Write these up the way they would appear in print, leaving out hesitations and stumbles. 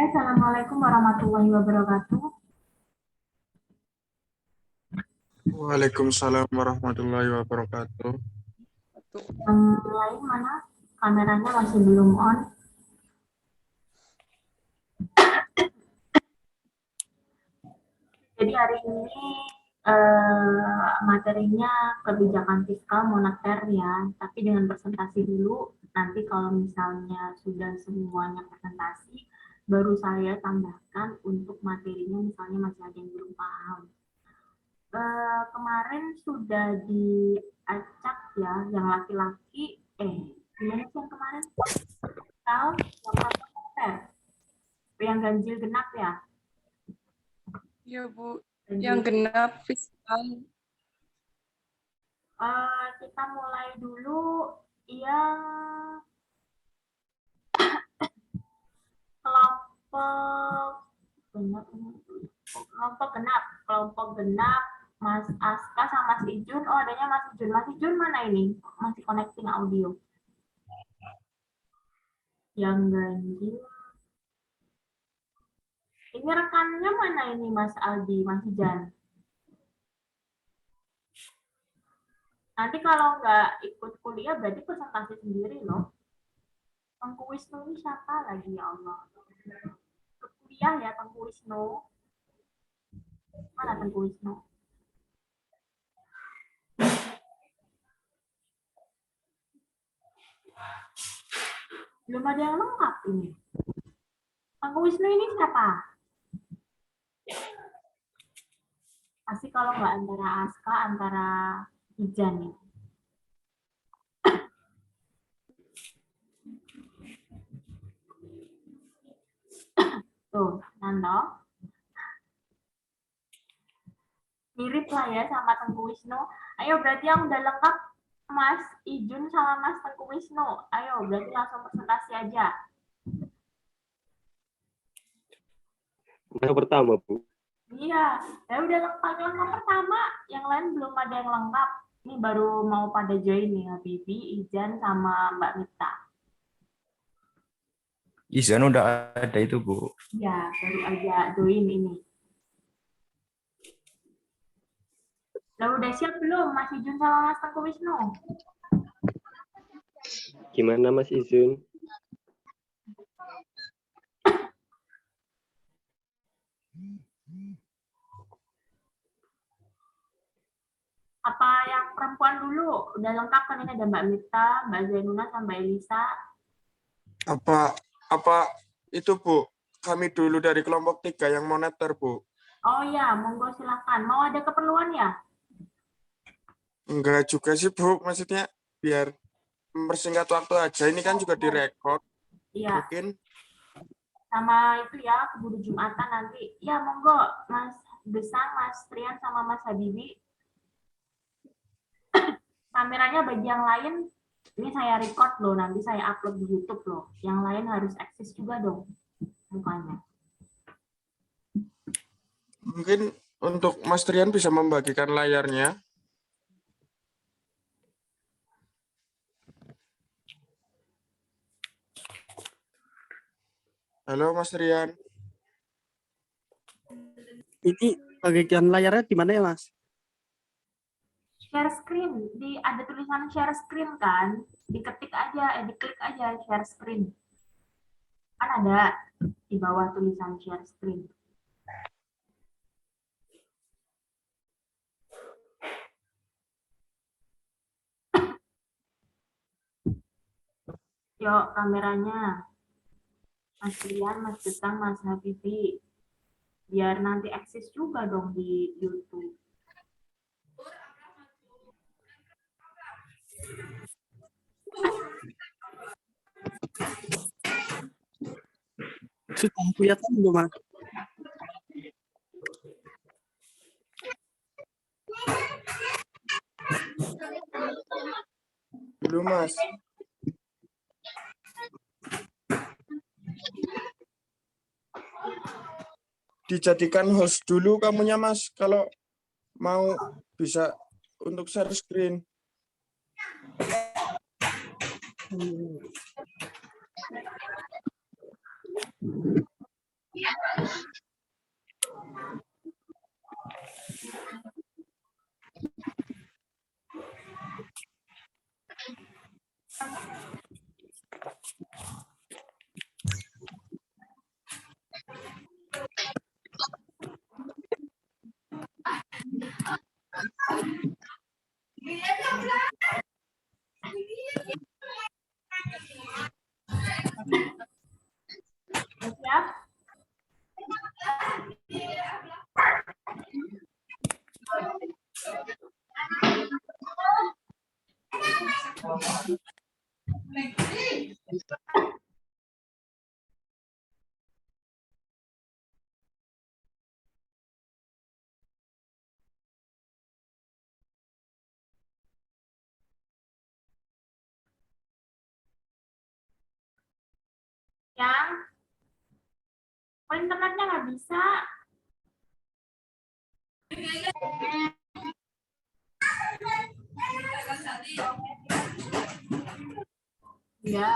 Assalamualaikum warahmatullahi wabarakatuh. Waalaikumsalam warahmatullahi wabarakatuh. Yang lain mana? Kameranya masih belum on. Jadi hari ini materinya kebijakan fiskal moneter ya, tapi dengan presentasi dulu. Nanti kalau misalnya sudah semuanya presentasi, baru saya tambahkan untuk materinya misalnya masih ada yang belum paham. Kemarin sudah diacak ya, yang laki-laki, gimana sih yang kemarin? Fiskal, yang moneter, yang ganjil genap ya? Iya, Bu. Yang Ganjil. genap fiskal. Kita mulai dulu yang kelompok genap, kelompok genap, Mas Aska sama Mas Ijun. Oh, adanya Mas Ijun. Mas Ijun mana ini? Masih connecting audio. Yang ganjil. Ini rekannya mana ini, Mas Aldi, Mas Ijan? Nanti kalau nggak ikut kuliah berarti presentasi sendiri loh. Tengku Wisnu ini siapa lagi ya Allah? Kuliah ya Tengku Wisnu. Mana Tengku Wisnu? Belum ada yang lengkap ini. Tengku Wisnu ini siapa? Pasti kalau nggak antara Aska, antara Ijan nih. Tuh, Nando. Mirip lah ya sama Tengku Wisnu. Ayo berarti yang udah lengkap Mas Ijun sama Mas Tengku Wisnu. Ayo berarti langsung presentasi aja. Yang pertama, Bu. Iya, ya udah lengkap yang pertama, yang lain belum ada yang lengkap. Ini baru mau pada join nih, Habibi, Ijan, sama Mbak Mita. Izan udah ada itu, Bu. Ya, baru aja join ini. Lalu udah siap belum Mas Ijun sama Mas Tengku Wisnu? Gimana Mas Izun? Apa yang perempuan dulu? Udah lengkap kan, ini ada Mbak Mita, Mbak Zainuna, sama Mbak Elisa. Apa itu, Bu? Kami dulu dari kelompok 3 yang moneter, Bu. Oh ya, monggo silakan. Mau ada keperluan ya? Enggak juga sih, Bu. Maksudnya biar mempersingkat waktu aja. Ini kan juga direkod. Iya. Mungkin Sama itu ya, keburu Jumatan nanti. Ya, monggo Mas Gesang, Mas Trian, sama Mas Habibi. Kameranya bagi yang lain, ini saya record loh, nanti saya upload di YouTube loh. Yang lain harus eksis juga dong mukanya. mungkin untuk Mas Trian bisa membagikan layarnya. Halo Mas Trian. Ini bagian layarnya di mana ya, Mas? Share screen, ada tulisan share screen kan? Diketik aja, diklik aja share screen. Kan ada di bawah tulisan share screen. Yuk kameranya. Mas Rian, Mas Gesang, Mas Habibi. Biar nanti eksis juga dong di YouTube. Sudah kelihatan belum, Mas? Belum, Mas. Dijadikan host dulu kamunya, Mas. Kalau mau bisa untuk share screen. Siap? Yang kok internetnya nggak bisa? Ya,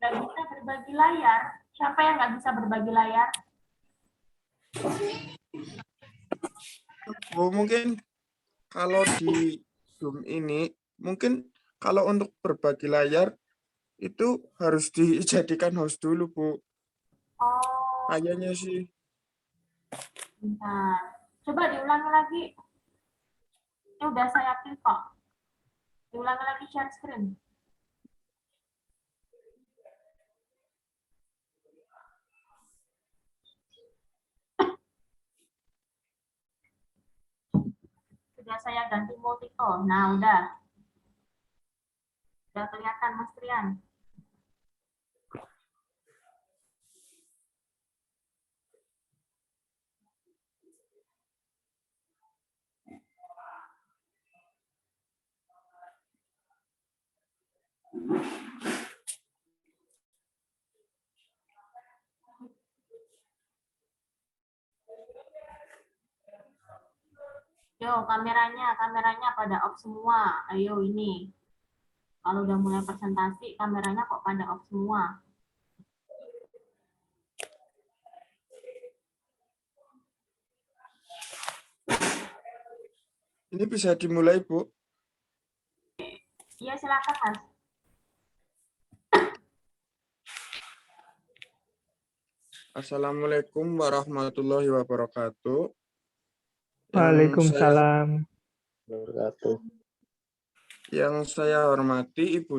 nggak bisa berbagi layar. Siapa yang nggak bisa berbagi layar? Bu, mungkin kalau di Zoom ini, mungkin kalau untuk berbagi layar itu harus dijadikan host dulu, Bu. Oh, Kayaknya sih. bentar. Coba diulangi lagi. Ini udah saya klik kok. Diulangi lagi share screen. Sudah saya ganti multiple. Nah, udah. Udah kelihatan, Mas Trian. Yo, kameranya pada off semua. Ayo ini. Kalau udah mulai presentasi, kameranya kok pada off semua. Ini bisa dimulai, Bu. Iya, silakan, Mas. Assalamualaikum warahmatullahi wabarakatuh. Waalaikumsalam. Wabarakatuh. Yang saya hormati Ibu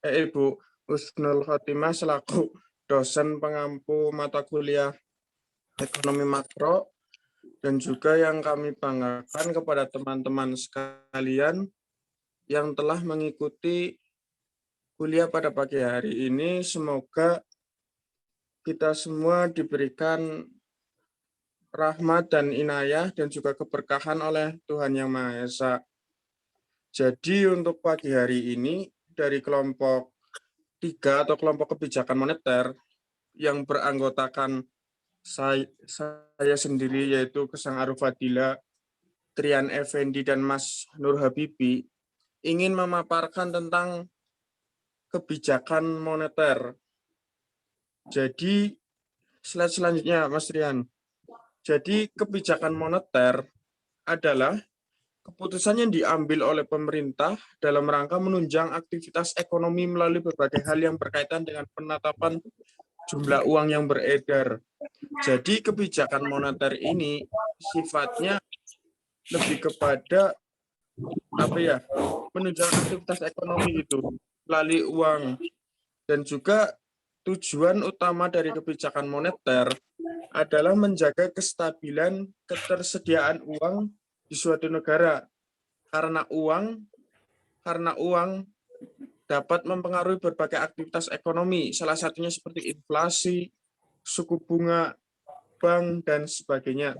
Ibu Husnul Khotimah selaku dosen pengampu mata kuliah Ekonomi Makro, dan juga yang kami banggakan kepada teman-teman sekalian yang telah mengikuti kuliah pada pagi hari ini. Semoga kita semua diberikan rahmat dan inayah dan juga keberkahan oleh Tuhan Yang Maha Esa. Jadi untuk pagi hari ini dari kelompok 3 atau kelompok kebijakan moneter yang beranggotakan saya sendiri, yaitu Kesang Aruf Fadila, Trian Effendi, dan Mas Nur Habibi, ingin memaparkan tentang kebijakan moneter. Jadi slide selanjutnya, Mas Trian. Jadi kebijakan moneter adalah keputusan yang diambil oleh pemerintah dalam rangka menunjang aktivitas ekonomi melalui berbagai hal yang berkaitan dengan penetapan jumlah uang yang beredar. Jadi kebijakan moneter ini sifatnya lebih kepada menunjang aktivitas ekonomi gitu melalui uang. Dan juga tujuan utama dari kebijakan moneter adalah menjaga kestabilan ketersediaan uang di suatu negara, karena uang dapat mempengaruhi berbagai aktivitas ekonomi, salah satunya seperti inflasi, suku bunga, bank, dan sebagainya.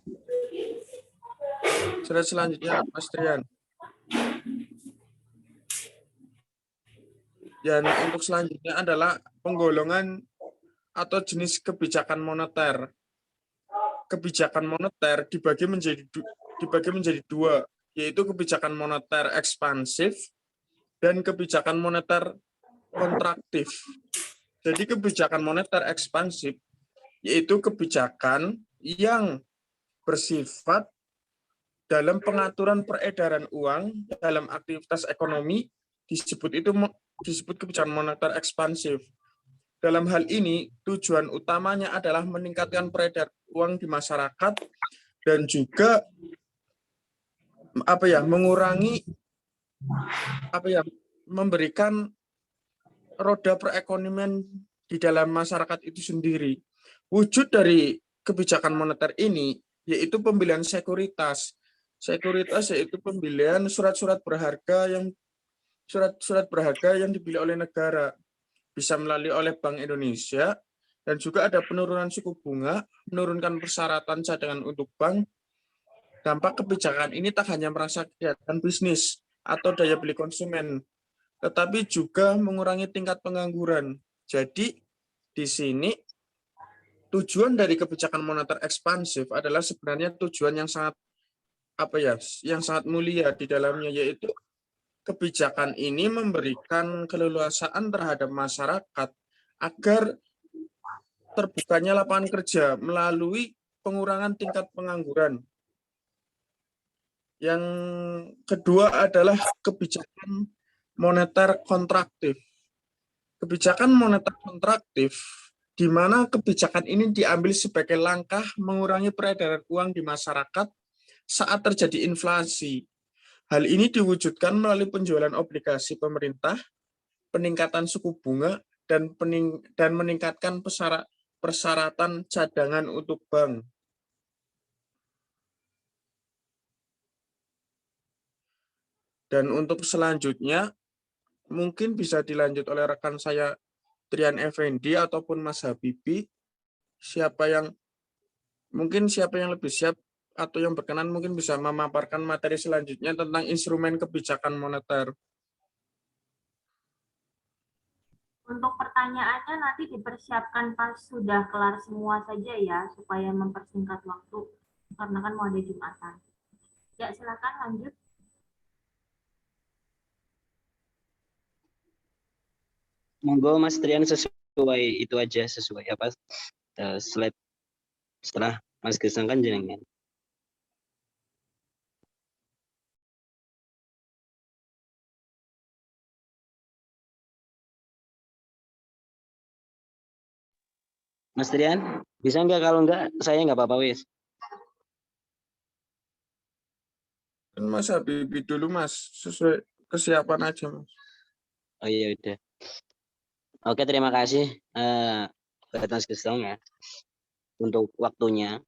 Slide selanjutnya, Mas Trian. Dan untuk selanjutnya adalah penggolongan atau jenis kebijakan moneter. Kebijakan moneter dibagi menjadi dua, yaitu kebijakan moneter ekspansif dan kebijakan moneter kontraktif. Jadi kebijakan moneter ekspansif yaitu kebijakan yang bersifat dalam pengaturan peredaran uang dalam aktivitas ekonomi, disebut kebijakan moneter ekspansif. Dalam hal ini, tujuan utamanya adalah meningkatkan peredaran uang di masyarakat dan juga mengurangi memberikan roda perekonomian di dalam masyarakat itu sendiri. Wujud dari kebijakan moneter ini yaitu pembelian sekuritas. Sekuritas yaitu pembelian surat-surat berharga yang dibeli oleh negara, bisa melalui oleh Bank Indonesia, dan juga ada penurunan suku bunga, menurunkan persyaratan cadangan untuk bank. Dampak kebijakan ini tak hanya merasa kegiatan bisnis atau daya beli konsumen, tetapi juga mengurangi tingkat pengangguran. Jadi di sini tujuan dari kebijakan moneter ekspansif adalah sebenarnya tujuan yang sangat mulia di dalamnya, yaitu kebijakan ini memberikan keleluasaan terhadap masyarakat agar terbukanya lapangan kerja melalui pengurangan tingkat pengangguran. Yang kedua adalah kebijakan moneter kontraktif. Kebijakan moneter kontraktif, di mana kebijakan ini diambil sebagai langkah mengurangi peredaran uang di masyarakat saat terjadi inflasi. Hal ini diwujudkan melalui penjualan obligasi pemerintah, peningkatan suku bunga, dan meningkatkan persyaratan cadangan untuk bank. Dan untuk selanjutnya, mungkin bisa dilanjut oleh rekan saya Trian Effendi ataupun Mas Habibi. Siapa yang lebih siap atau yang berkenan mungkin bisa memaparkan materi selanjutnya tentang instrumen kebijakan moneter. Untuk pertanyaannya nanti dipersiapkan pas sudah kelar semua saja ya, supaya mempersingkat waktu, karena kan mau ada Jumatan. Ya, silakan lanjut. Monggo Mas Trian, sesuai itu aja, sesuai apa slide setelah Mas Gesang kan jenengan. Mas Trian, bisa nggak? Kalau nggak, saya nggak apa-apa wis. Dan Mas Habibi dulu Mas, sesuai kesiapan aja Mas. Oh iya udah. Oke, terima kasih buat Mas Gesang ya untuk waktunya.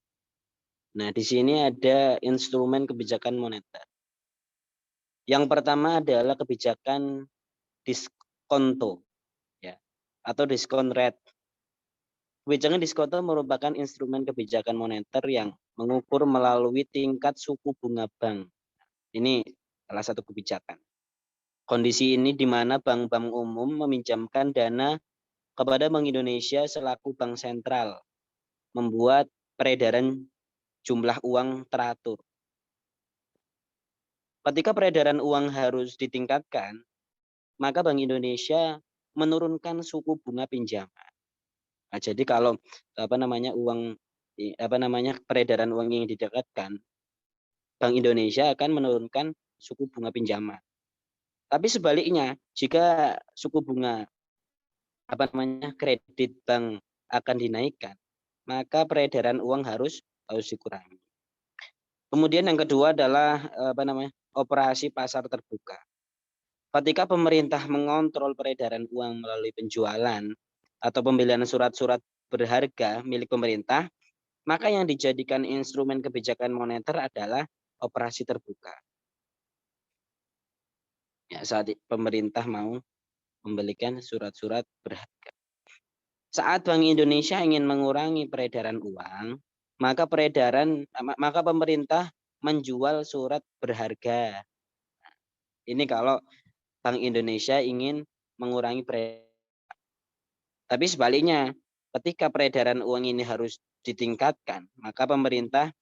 Nah, di sini ada instrumen kebijakan moneter. Yang pertama adalah kebijakan diskonto ya, atau diskon rate. Kebijakan diskonto merupakan instrumen kebijakan moneter yang mengukur melalui tingkat suku bunga bank. Ini salah satu kebijakan. Kondisi ini di mana bank-bank umum meminjamkan dana kepada Bank Indonesia selaku bank sentral, membuat peredaran jumlah uang teratur. Ketika peredaran uang harus ditingkatkan, maka Bank Indonesia menurunkan suku bunga pinjaman. Nah, jadi kalau peredaran uang yang ditingkatkan, Bank Indonesia akan menurunkan suku bunga pinjaman. Tapi sebaliknya, jika suku bunga kredit bank akan dinaikkan, maka peredaran uang harus dikurangi. Kemudian yang kedua adalah operasi pasar terbuka. Ketika pemerintah mengontrol peredaran uang melalui penjualan atau pembelian surat-surat berharga milik pemerintah, maka yang dijadikan instrumen kebijakan moneter adalah operasi terbuka. Ya, saat pemerintah mau membelikan surat-surat berharga. Saat Bank Indonesia ingin mengurangi peredaran uang, maka pemerintah menjual surat berharga. Ini kalau Bank Indonesia ingin mengurangi peredaran. Tapi sebaliknya, ketika peredaran uang ini harus ditingkatkan, maka pemerintah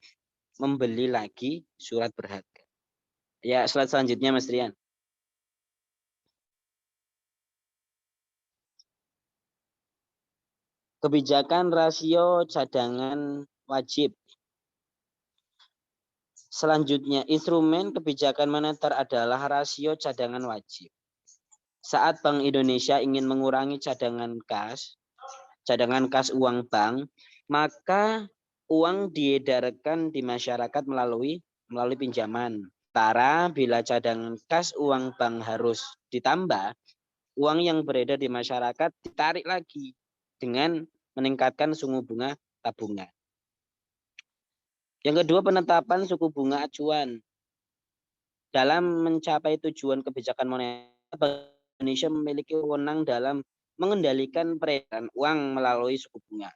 membeli lagi surat berharga. Ya, slide selanjutnya Mas Rian. Kebijakan rasio cadangan wajib. Selanjutnya, instrumen kebijakan moneter adalah rasio cadangan wajib. Saat Bank Indonesia ingin mengurangi cadangan kas uang bank, maka uang diedarkan di masyarakat melalui pinjaman. Bila cadangan kas uang bank harus ditambah, uang yang beredar di masyarakat ditarik lagi dengan meningkatkan suku bunga tabungan. Yang kedua, penetapan suku bunga acuan. Dalam mencapai tujuan kebijakan moneter, Bank Indonesia memiliki wewenang dalam mengendalikan peredaran uang melalui suku bunga.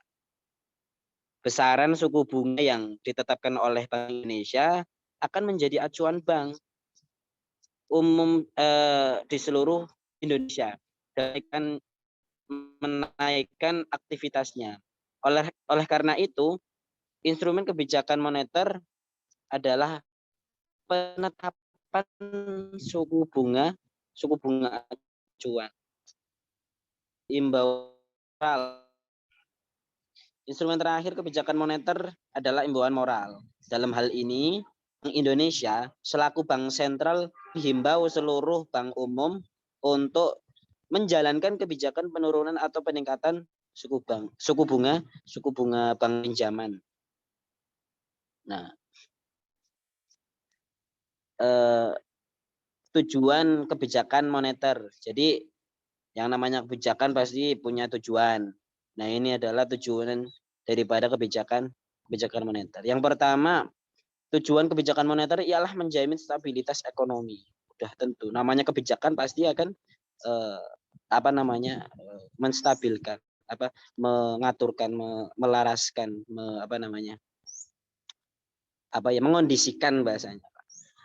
Besaran suku bunga yang ditetapkan oleh Bank Indonesia akan menjadi acuan bank umum di seluruh Indonesia dan menaikkan aktivitasnya. Oleh karena itu, instrumen kebijakan moneter adalah penetapan suku bunga acuan. Imbauan. Instrumen terakhir kebijakan moneter adalah imbauan moral. Dalam hal ini, Bank Indonesia selaku bank sentral dihimbau seluruh bank umum untuk menjalankan kebijakan penurunan atau peningkatan suku bunga bank pinjaman. Nah, tujuan kebijakan moneter. Jadi yang namanya kebijakan pasti punya tujuan. Nah, ini adalah tujuan daripada kebijakan moneter. Yang pertama, tujuan kebijakan moneter ialah menjamin stabilitas ekonomi. Udah tentu. Namanya kebijakan pasti akan menstabilkan, mengaturkan, melaraskan, mengondisikan bahasanya.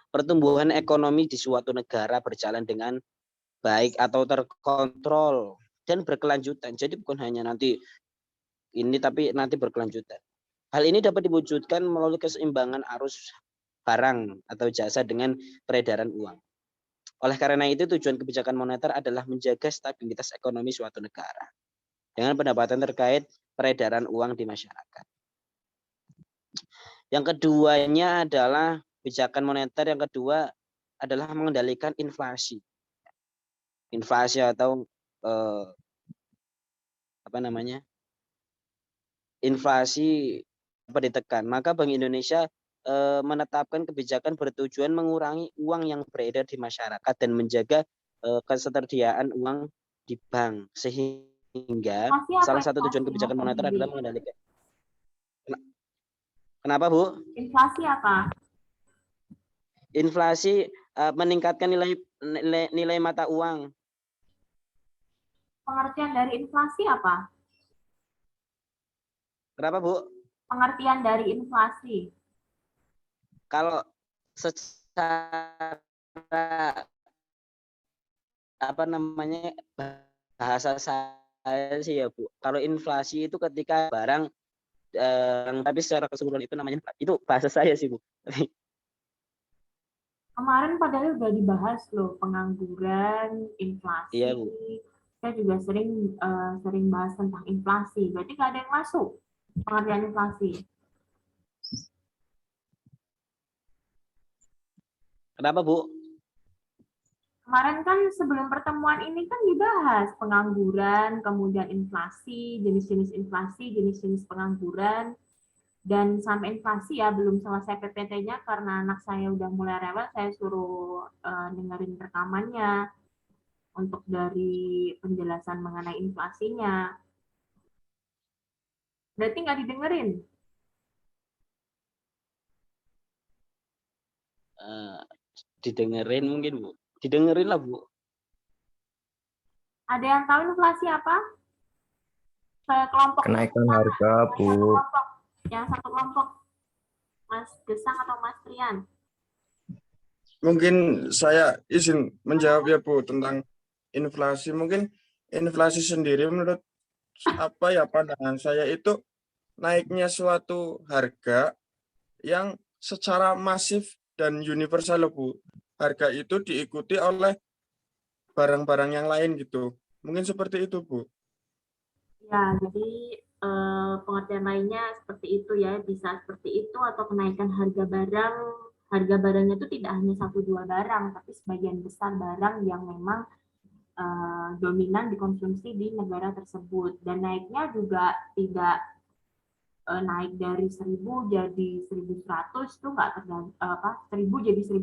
Pertumbuhan ekonomi di suatu negara berjalan dengan baik atau terkontrol dan berkelanjutan. Jadi bukan hanya nanti ini tapi nanti berkelanjutan. Hal ini dapat diwujudkan melalui keseimbangan arus barang atau jasa dengan peredaran uang. Oleh karena itu, tujuan kebijakan moneter adalah menjaga stabilitas ekonomi suatu negara dengan pendapatan terkait peredaran uang di masyarakat. Yang keduanya adalah kebijakan moneter yang kedua adalah mengendalikan inflasi. Inflasi atau inflasi ditekan. Maka Bank Indonesia menetapkan kebijakan bertujuan mengurangi uang yang beredar di masyarakat dan menjaga ketersediaan uang di bank, sehingga salah satu tujuan kebijakan moneter adalah mengendalikan. Kenapa, Bu? Inflasi apa? Inflasi meningkatkan nilai mata uang. Pengertian dari inflasi apa? Kenapa, Bu? Pengertian dari inflasi. Kalau secara bahasa saya sih ya, Bu. Kalau inflasi itu ketika barang tapi secara keseluruhan itu namanya itu bahasa saya sih, Bu. Kemarin padahal udah dibahas loh, pengangguran, inflasi. Iya, Bu. Saya juga sering bahas tentang inflasi. Berarti nggak ada yang masuk pengertian inflasi. Kenapa, Bu? Kemarin kan sebelum pertemuan ini kan dibahas pengangguran, kemudian inflasi, jenis-jenis inflasi, jenis-jenis pengangguran, dan sampai inflasi ya belum selesai PPT-nya karena anak saya udah mulai rewel, saya suruh dengerin rekamannya untuk dari penjelasan mengenai inflasinya. Berarti nggak didengerin? Didengerin mungkin, Bu. Didengerin lah, Bu. Ada yang tahu inflasi apa? Kelompok Kenaikan harga, Bu. Yang satu kelompok, Mas Gesang atau Mas Trian? Mungkin saya izin menjawab ya, Bu, tentang inflasi. Mungkin inflasi sendiri menurut pandangan saya itu naiknya suatu harga yang secara masif dan universal, Bu. Harga itu diikuti oleh barang-barang yang lain gitu. Mungkin seperti itu, Bu. Ya, jadi pengertian lainnya seperti itu ya, bisa seperti itu atau kenaikan harga barangnya itu tidak hanya 1-2 barang, tapi sebagian besar barang yang memang dominan dikonsumsi di negara tersebut. Dan naiknya juga tidak naik dari 1.000 jadi 1.100 itu nggak tergantung 1.000 jadi 1.050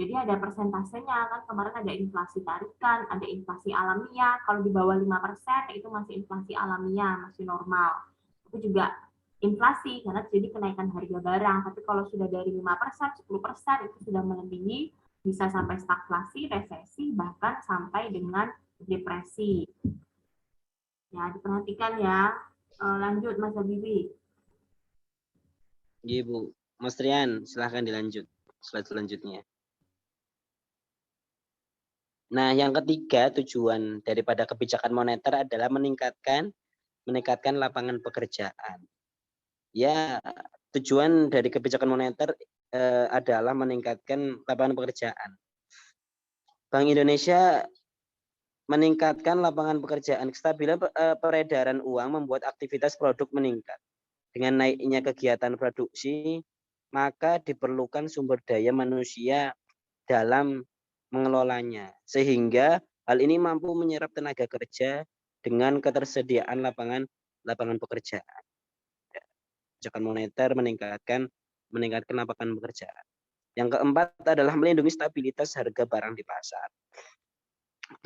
Jadi ada persentasenya kan, kemarin ada inflasi tarikan, ada inflasi alamiah. Kalau di bawah 5% itu masih inflasi alamiah, masih normal. Itu juga inflasi karena terjadi kenaikan harga barang. Tapi kalau sudah dari 5%, 10% itu sudah melebihi, bisa sampai stagflasi, resesi, bahkan sampai dengan depresi. Ya, diperhatikan ya. Lanjut Mas Habibie. Iya, Bu. Mas Trian, silahkan dilanjut slide selanjutnya. Nah, yang ketiga, tujuan daripada kebijakan moneter adalah meningkatkan lapangan pekerjaan. Ya, tujuan dari kebijakan moneter adalah meningkatkan lapangan pekerjaan. Bank Indonesia meningkatkan lapangan pekerjaan. Kestabilan peredaran uang membuat aktivitas produk meningkat. Dengan naiknya kegiatan produksi, maka diperlukan sumber daya manusia dalam mengelolanya. Sehingga hal ini mampu menyerap tenaga kerja dengan ketersediaan lapangan pekerjaan. Kebijakan moneter meningkatkan lapangan pekerjaan. Yang keempat adalah melindungi stabilitas harga barang di pasar.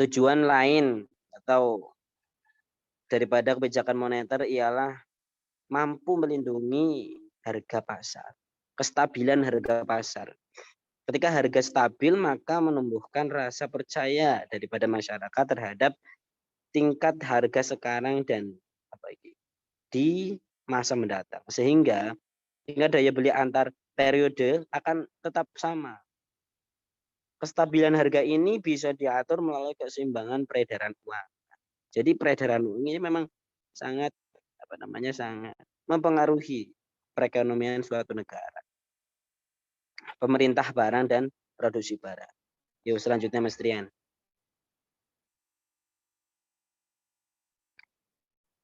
Tujuan lain atau daripada kebijakan moneter ialah mampu melindungi harga pasar, kestabilan harga pasar. Ketika harga stabil, maka menumbuhkan rasa percaya daripada masyarakat terhadap tingkat harga sekarang dan di masa mendatang. Sehingga daya beli antar periode akan tetap sama. Kestabilan harga ini bisa diatur melalui keseimbangan peredaran uang. Jadi peredaran uang ini memang sangat sangat mempengaruhi perekonomian suatu negara. Pemerintah barang dan produksi barang. Yuk selanjutnya Mas Trian.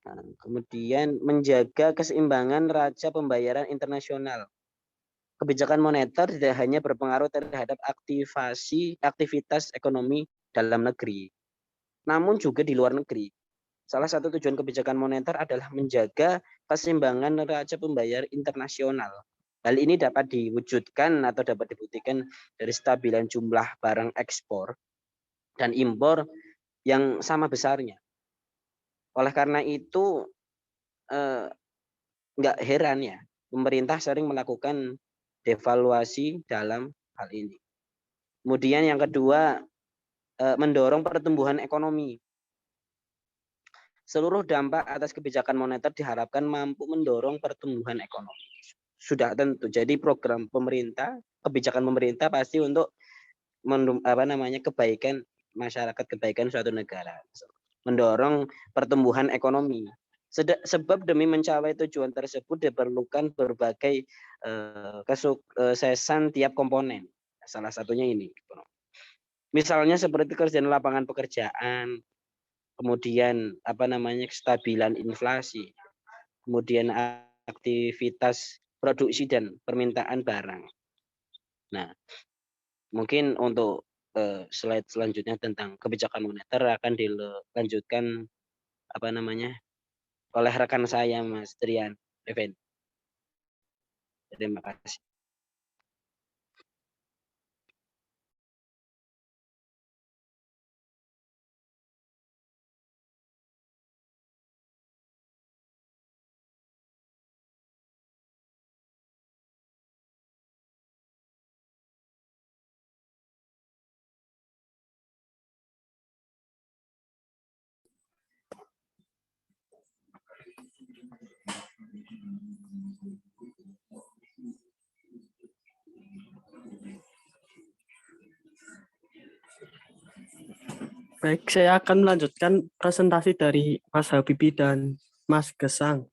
Nah, kemudian menjaga keseimbangan neraca pembayaran internasional. Kebijakan moneter tidak hanya berpengaruh terhadap aktivitas ekonomi dalam negeri, namun juga di luar negeri. Salah satu tujuan kebijakan moneter adalah menjaga keseimbangan neraca pembayar internasional. Hal ini dapat diwujudkan atau dapat dibuktikan dari stabilan jumlah barang ekspor dan impor yang sama besarnya. Oleh karena itu, nggak heran ya, pemerintah sering melakukan devaluasi dalam hal ini. Kemudian yang kedua, mendorong pertumbuhan ekonomi. Seluruh dampak atas kebijakan moneter diharapkan mampu mendorong pertumbuhan ekonomi. Sudah tentu. Jadi program pemerintah, kebijakan pemerintah pasti untuk kebaikan masyarakat, kebaikan suatu negara. Mendorong pertumbuhan ekonomi. Sebab demi mencapai tujuan tersebut diperlukan berbagai kesuksesan tiap komponen. Salah satunya ini. Misalnya seperti kerjaan lapangan pekerjaan, kemudian kestabilan inflasi, kemudian aktivitas produksi dan permintaan barang. Nah, mungkin untuk slide selanjutnya tentang kebijakan moneter akan dilanjutkan oleh rekan saya Mas Trian Effendi. Terima kasih. Baik, saya akan melanjutkan presentasi dari Mas Habibie dan Mas Gesang.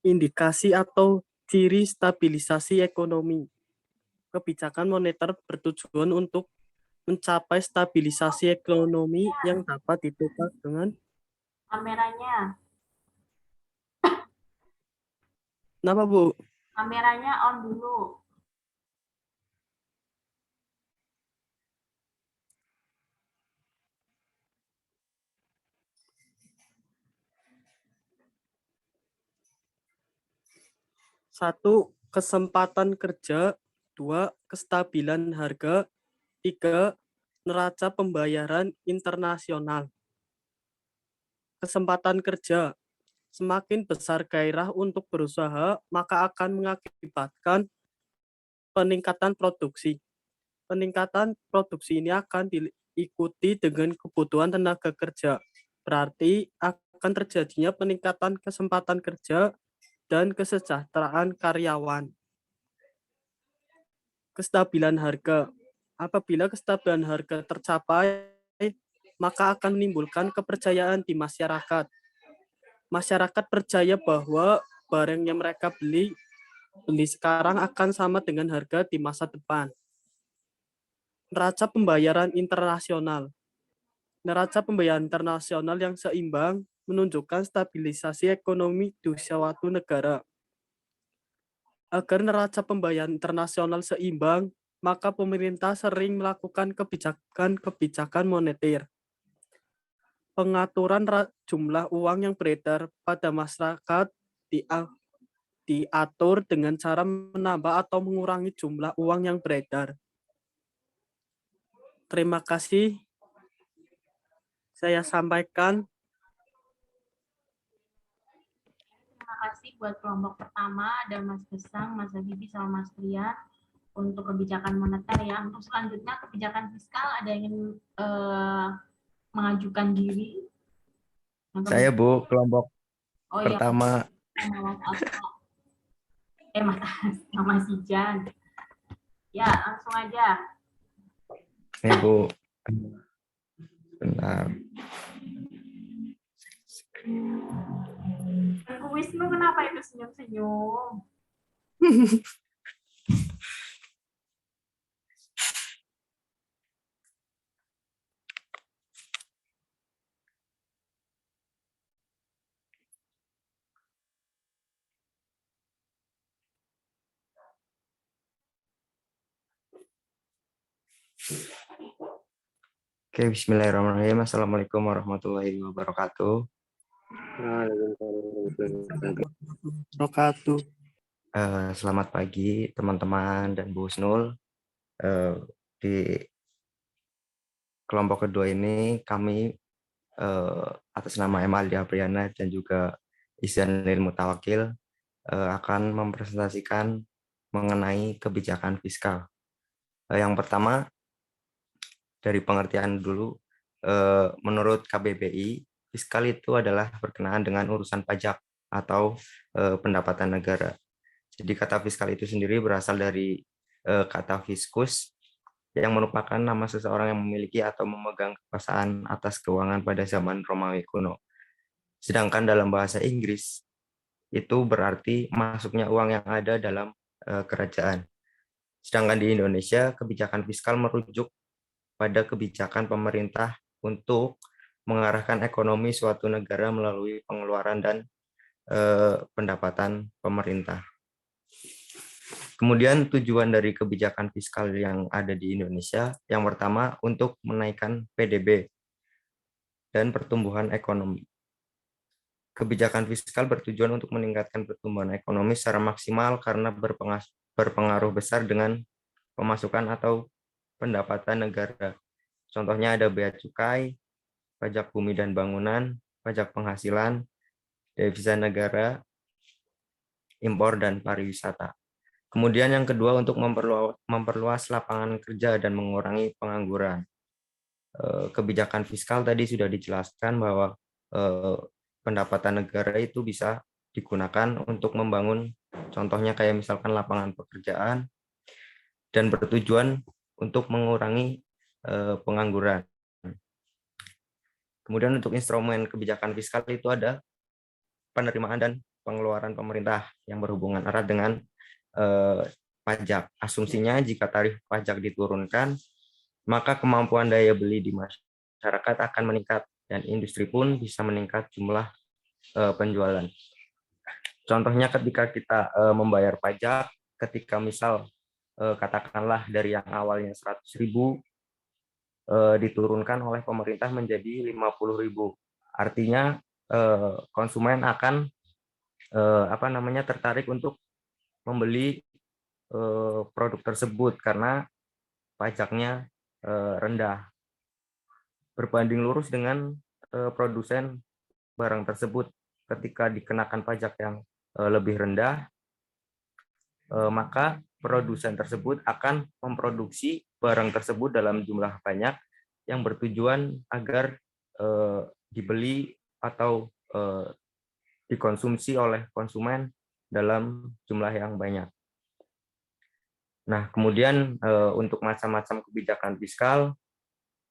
Indikasi atau ciri stabilisasi ekonomi. Kebijakan moneter bertujuan untuk mencapai stabilisasi ekonomi yang dapat ditukar dengan Kameranya. Kenapa, Bu? Kameranya on dulu. Satu, kesempatan kerja 2. Kestabilan harga. 3. Neraca pembayaran internasional. Kesempatan kerja. Semakin besar gairah untuk berusaha, maka akan mengakibatkan peningkatan produksi. Peningkatan produksi ini akan diikuti dengan kebutuhan tenaga kerja. Berarti akan terjadinya peningkatan kesempatan kerja dan kesejahteraan karyawan. Kestabilan harga. Apabila kestabilan harga tercapai, maka akan menimbulkan kepercayaan di masyarakat. Masyarakat percaya bahwa barang yang mereka beli sekarang akan sama dengan harga di masa depan. Neraca pembayaran internasional. Neraca pembayaran internasional yang seimbang menunjukkan stabilisasi ekonomi di suatu negara. Agar neraca pembayaran internasional seimbang, maka pemerintah sering melakukan kebijakan moneter. Pengaturan jumlah uang yang beredar pada masyarakat diatur dengan cara menambah atau mengurangi jumlah uang yang beredar. Terima kasih. Saya sampaikan. Terima kasih buat kelompok pertama, ada Mas Gesang, Mas Habibie, sama Mas Priya untuk kebijakan moneter ya. Untuk selanjutnya kebijakan fiskal, ada yang ingin mengajukan diri? Saya Bu, kelompok Oh iya, pertama. Mas Alfa. Mas Ijan. Ya, langsung aja. Nih Bu. Benar. Bu Wisnu kenapa itu senyum-senyum? Oke, bismillahirrahmanirrahim. Assalamualaikum warahmatullahi wabarakatuh. Rokatu. Selamat pagi teman-teman dan Bu Husnul. Di kelompok kedua ini kami atas nama Aldi Apriana dan juga Izanil Mutawakil akan mempresentasikan mengenai kebijakan fiskal. Yang pertama, dari pengertian dulu, menurut KBBI, fiskal itu adalah berkenaan dengan urusan pajak atau pendapatan negara. Jadi kata fiskal itu sendiri berasal dari kata fiskus, yang merupakan nama seseorang yang memiliki atau memegang kekuasaan atas keuangan pada zaman Romawi kuno. Sedangkan dalam bahasa Inggris, itu berarti masuknya uang yang ada dalam kerajaan. Sedangkan di Indonesia, kebijakan fiskal merujuk pada kebijakan pemerintah untuk mengarahkan ekonomi suatu negara melalui pengeluaran dan pendapatan pemerintah. Kemudian tujuan dari kebijakan fiskal yang ada di Indonesia, yang pertama untuk menaikkan PDB dan pertumbuhan ekonomi. Kebijakan fiskal bertujuan untuk meningkatkan pertumbuhan ekonomi secara maksimal karena berpengaruh besar dengan pemasukan atau pendapatan negara. Contohnya ada bea cukai, pajak bumi dan bangunan, pajak penghasilan, devisa negara, impor dan pariwisata. Kemudian yang kedua untuk memperluas lapangan kerja dan mengurangi pengangguran. Kebijakan fiskal tadi sudah dijelaskan bahwa pendapatan negara itu bisa digunakan untuk membangun, contohnya kayak misalkan lapangan pekerjaan, dan bertujuan untuk mengurangi pengangguran. Kemudian untuk instrumen kebijakan fiskal itu ada penerimaan dan pengeluaran pemerintah yang berhubungan erat dengan pajak. Asumsinya jika tarif pajak diturunkan, maka kemampuan daya beli di masyarakat akan meningkat dan industri pun bisa meningkat jumlah penjualan. Contohnya ketika kita membayar pajak, ketika misal katakanlah dari yang awalnya 100.000 diturunkan oleh pemerintah menjadi 50.000. Artinya konsumen akan tertarik untuk membeli produk tersebut karena pajaknya rendah. Berbanding lurus dengan produsen barang tersebut, ketika dikenakan pajak yang lebih rendah, maka produsen tersebut akan memproduksi barang tersebut dalam jumlah banyak yang bertujuan agar dibeli atau dikonsumsi oleh konsumen dalam jumlah yang banyak. Nah, kemudian untuk macam-macam kebijakan fiskal,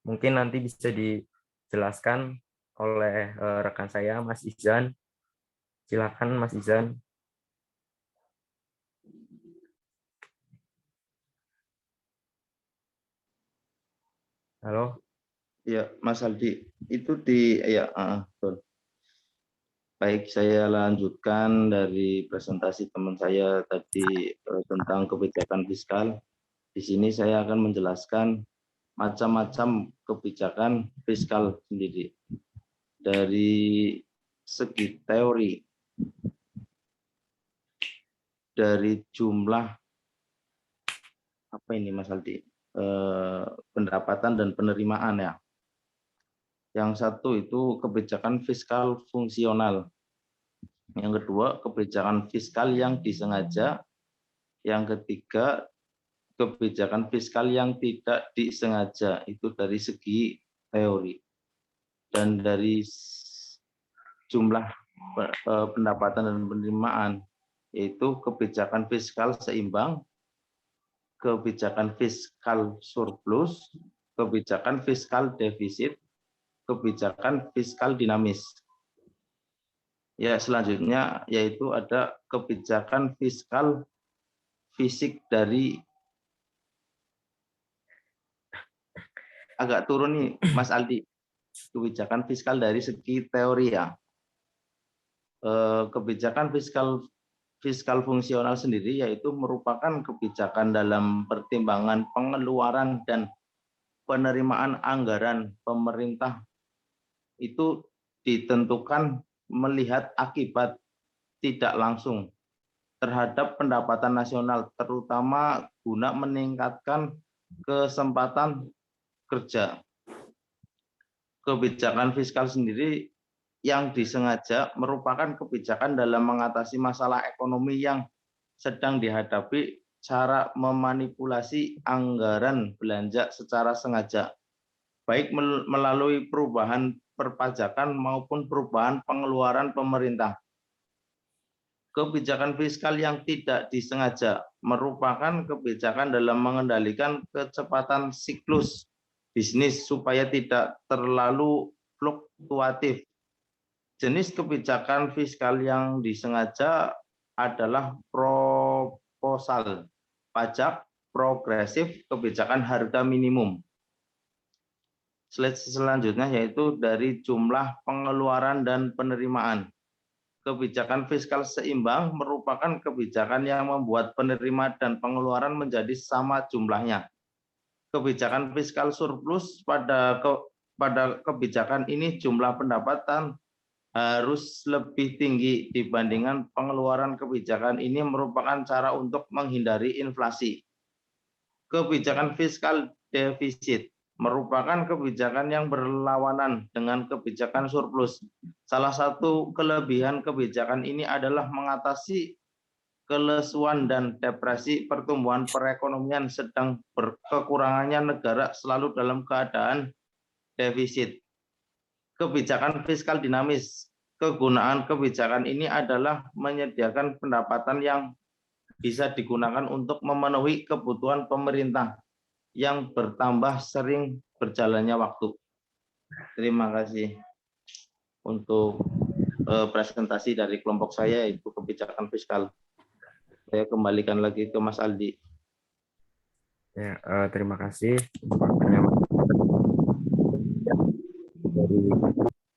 mungkin nanti bisa dijelaskan oleh rekan saya, Mas Izan. Silakan, Mas Izan. Halo. Ya, Mas Aldi, itu betul. Baik, saya lanjutkan dari presentasi teman saya tadi tentang kebijakan fiskal. Di sini saya akan menjelaskan macam-macam kebijakan fiskal sendiri. Dari segi teori, dari jumlah apa ini Mas Aldi? Pendapatan dan penerimaan ya. Yang satu itu kebijakan fiskal fungsional. Yang kedua, kebijakan fiskal yang disengaja. Yang ketiga, kebijakan fiskal yang tidak disengaja. Itu dari segi teori. Dan dari jumlah pendapatan dan penerimaan, yaitu kebijakan fiskal seimbang, kebijakan fiskal surplus, kebijakan fiskal defisit, kebijakan fiskal dinamis. Ya, selanjutnya yaitu ada kebijakan fiskal fisik dari agak turun nih Mas Aldi. Kebijakan fiskal dari segi teori ya. Kebijakan fiskal fungsional sendiri yaitu merupakan kebijakan dalam pertimbangan pengeluaran dan penerimaan anggaran pemerintah itu ditentukan melihat akibat tidak langsung terhadap pendapatan nasional, terutama guna meningkatkan kesempatan kerja. Kebijakan fiskal sendiri yang disengaja merupakan kebijakan dalam mengatasi masalah ekonomi yang sedang dihadapi, cara memanipulasi anggaran belanja secara sengaja, baik melalui perubahan perpajakan maupun perubahan pengeluaran pemerintah. Kebijakan fiskal yang tidak disengaja merupakan kebijakan dalam mengendalikan kecepatan siklus bisnis supaya tidak terlalu fluktuatif. Jenis kebijakan fiskal yang disengaja adalah proposal pajak progresif, kebijakan harga minimum. Slide selanjutnya yaitu dari jumlah pengeluaran dan penerimaan. Kebijakan fiskal seimbang merupakan kebijakan yang membuat penerimaan dan pengeluaran menjadi sama jumlahnya. Kebijakan fiskal surplus pada kebijakan ini jumlah pendapatan harus lebih tinggi dibandingkan pengeluaran. Kebijakan ini merupakan cara untuk menghindari inflasi. Kebijakan fiskal defisit merupakan kebijakan yang berlawanan dengan kebijakan surplus. Salah satu kelebihan kebijakan ini adalah mengatasi kelesuan dan depresi pertumbuhan perekonomian, sedang kekurangannya negara selalu dalam keadaan defisit. Kebijakan fiskal dinamis. Kegunaan kebijakan ini adalah menyediakan pendapatan yang bisa digunakan untuk memenuhi kebutuhan pemerintah yang bertambah sering berjalannya waktu. Terima kasih untuk presentasi dari kelompok saya, itu kebijakan fiskal. Saya kembalikan lagi ke Mas Aldi. Ya, terima kasih waktunya dari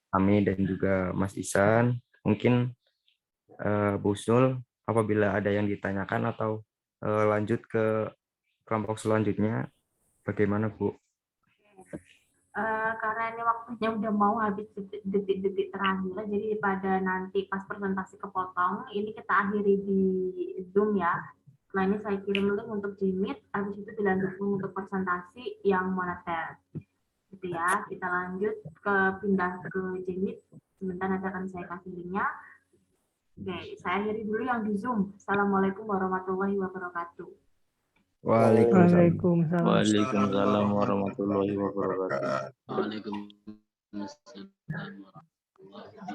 kami dan juga Mas Isan. Mungkin Bu Husnul, apabila ada yang ditanyakan atau lanjut ke kelompok selanjutnya, bagaimana Bu? Karena ini waktunya udah mau habis detik-detik terakhir, jadi pada nanti pas presentasi kepotong, ini kita akhiri di Zoom ya. Setelah ini saya kirim link untuk Jimit, habis itu dilanjutkan untuk presentasi yang moneter. Gitu ya, kita lanjut pindah ke Jimit. Sebentar nanti akan saya kasih linknya. Oke, saya akhiri dulu yang di Zoom. Assalamualaikum warahmatullahi wabarakatuh. Waalaikumsalam. Waalaikumsalam warahmatullahi wabarakatuh. Waalaikumsalam warahmatullahi wabarakatuh.